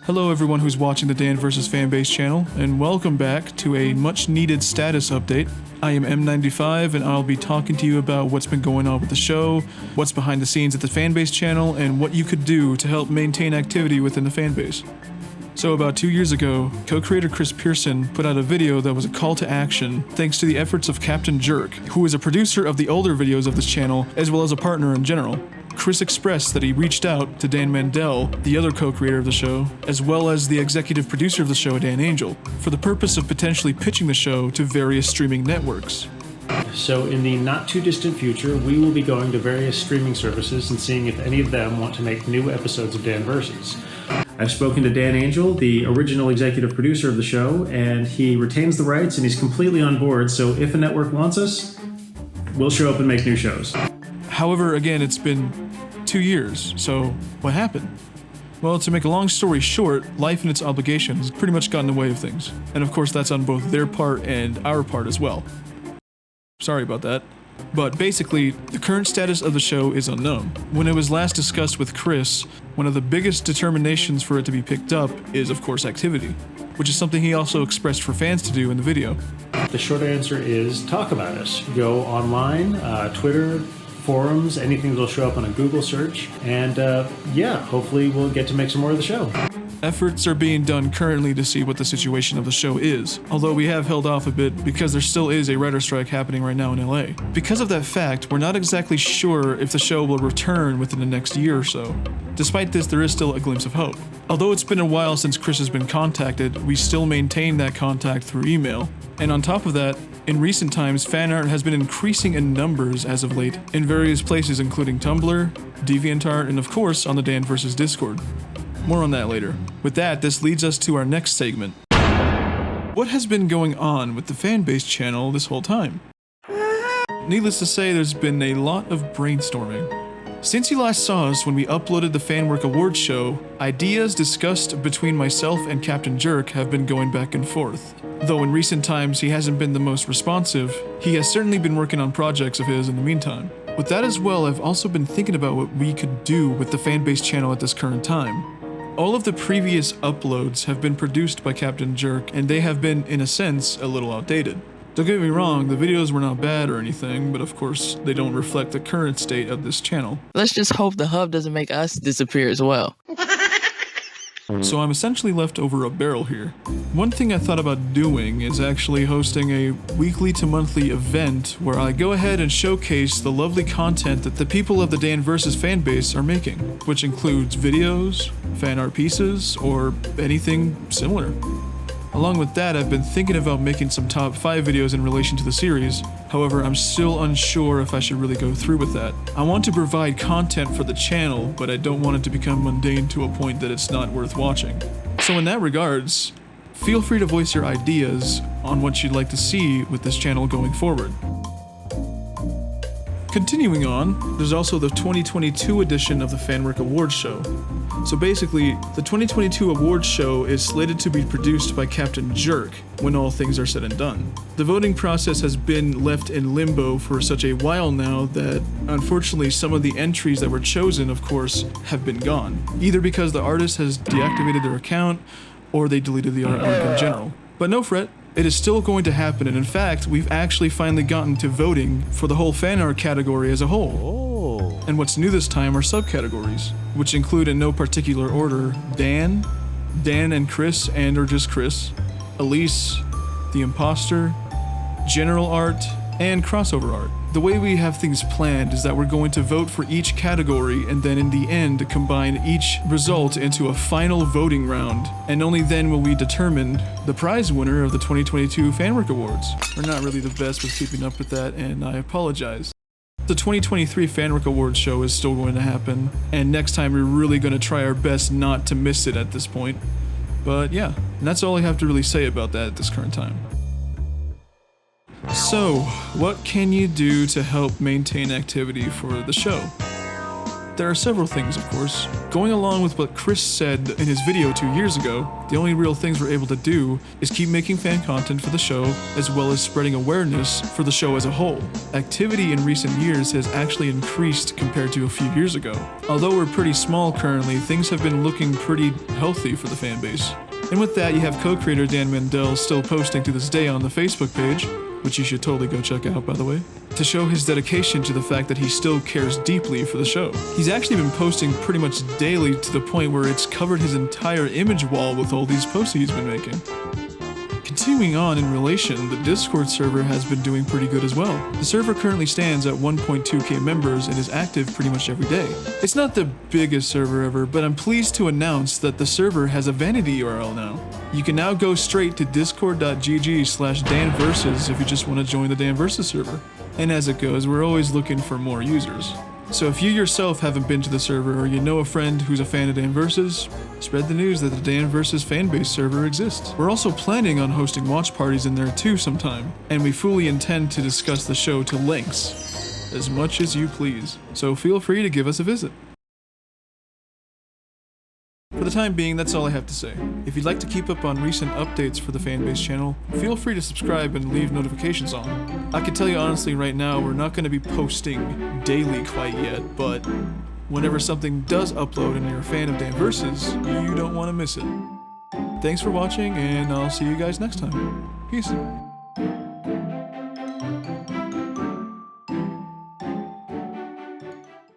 Hello everyone who's watching the Dan vs. Fanbase channel, and welcome back to a much needed status update. I am M95 and I'll be talking to you about what's been going on with the show, what's behind the scenes at the Fanbase channel, and what you could do to help maintain activity within the Fanbase. So about 2 years ago, co-creator Chris Pearson put out a video that was a call to action thanks to the efforts of Captain Jerk, who is a producer of the older videos of this channel as well as a partner in general. Chris expressed that he reached out to Dan Mandel, the other co-creator of the show, as well as the executive producer of the show, Dan Angel, for the purpose of potentially pitching the show to various streaming networks. So in the not too distant future, we will be going to various streaming services and seeing if any of them want to make new episodes of Dan Vs. I've spoken to Dan Angel, the original executive producer of the show, and he retains the rights and he's completely on board, so if a network wants us, we'll show up and make new shows. However, again, it's been 2 years, so what happened? Well, to make a long story short, life and its obligations pretty much got in the way of things. And of course that's on both their part and our part as well. Sorry about that. But basically, the current status of the show is unknown. When it was last discussed with Chris, one of the biggest determinations for it to be picked up is of course activity, which is something he also expressed for fans to do in the video. The short answer is talk about us. Go online, Twitter, forums, anything that'll show up on a Google search, and yeah, hopefully we'll get to make some more of the show. Efforts are being done currently to see what the situation of the show is, although we have held off a bit because there still is a writer strike happening right now in LA. Because of that fact, we're not exactly sure if the show will return within the next year or so. Despite this, there is still a glimpse of hope. Although it's been a while since Chris has been contacted, we still maintain that contact through email. And on top of that, in recent times, fan art has been increasing in numbers as of late, in various places including Tumblr, DeviantART, and of course on the Dan vs. Discord. More on that later. With that, this leads us to our next segment. What has been going on with the Fanbase channel this whole time? Needless to say, there's been a lot of brainstorming. Since you last saw us when we uploaded the Fanwork Awards show, ideas discussed between myself and Captain Jerk have been going back and forth. Though in recent times he hasn't been the most responsive, he has certainly been working on projects of his in the meantime. With that as well, I've also been thinking about what we could do with the Fanbase channel at this current time. All of the previous uploads have been produced by Captain Jerk, and they have been, in a sense, a little outdated. Don't get me wrong, the videos were not bad or anything, but of course, they don't reflect the current state of this channel. Let's just hope the hub doesn't make us disappear as well. So I'm essentially left over a barrel here. One thing I thought about doing is actually hosting a weekly to monthly event where I go ahead and showcase the lovely content that the people of the Dan vs. Fanbase are making, which includes videos, fan art pieces, or anything similar. Along with that, I've been thinking about making some top 5 videos in relation to the series. However, I'm still unsure if I should really go through with that. I want to provide content for the channel, but I don't want it to become mundane to a point that it's not worth watching. So in that regards, feel free to voice your ideas on what you'd like to see with this channel going forward. Continuing on, there's also the 2022 edition of the Fanwork Awards show. So basically, the 2022 awards show is slated to be produced by Captain Jerk when all things are said and done. The voting process has been left in limbo for such a while now that, unfortunately, some of the entries that were chosen, of course, have been gone. Either because the artist has deactivated their account, or they deleted the artwork in general. But no fret. It is still going to happen, and in fact, we've actually finally gotten to voting for the whole fan art category as a whole. And what's new this time are subcategories, which include in no particular order Dan and Chris and or just Chris, Elise, The Imposter, General Art, and Crossover Art. The way we have things planned is that we're going to vote for each category and then in the end combine each result into a final voting round, and only then will we determine the prize winner of the 2022 Fanwork Awards. We're not really the best with keeping up with that, and I apologize. The 2023 Fanwork Awards show is still going to happen, and next time we're really going to try our best not to miss it at this point. But yeah, and that's all I have to really say about that at this current time. So, what can you do to help maintain activity for the show? There are several things, of course. Going along with what Chris said in his video 2 years ago, the only real things we're able to do is keep making fan content for the show, as well as spreading awareness for the show as a whole. Activity in recent years has actually increased compared to a few years ago. Although we're pretty small currently, things have been looking pretty healthy for the fan base. And with that, you have co-creator Dan Mandel still posting to this day on the Facebook page, which you should totally go check out, by the way, to show his dedication to the fact that he still cares deeply for the show. He's actually been posting pretty much daily to the point where it's covered his entire image wall with all these posts he's been making. Continuing on in relation, the Discord server has been doing pretty good as well. The server currently stands at 1.2k members and is active pretty much every day. It's not the biggest server ever, but I'm pleased to announce that the server has a vanity URL now. You can now go straight to discord.gg/danversus if you just want to join the danversus server. And as it goes, we're always looking for more users. So if you yourself haven't been to the server or you know a friend who's a fan of danversus, spread the news that the danversus fanbase server exists. We're also planning on hosting watch parties in there too sometime, and we fully intend to discuss the show to lengths, as much as you please. So feel free to give us a visit. For the time being, that's all I have to say. If you'd like to keep up on recent updates for the Fanbase channel, feel free to subscribe and leave notifications on. I can tell you honestly right now, we're not going to be posting daily quite yet, but whenever something does upload and you're a fan of danversus, you don't want to miss it. Thanks for watching, and I'll see you guys next time. Peace.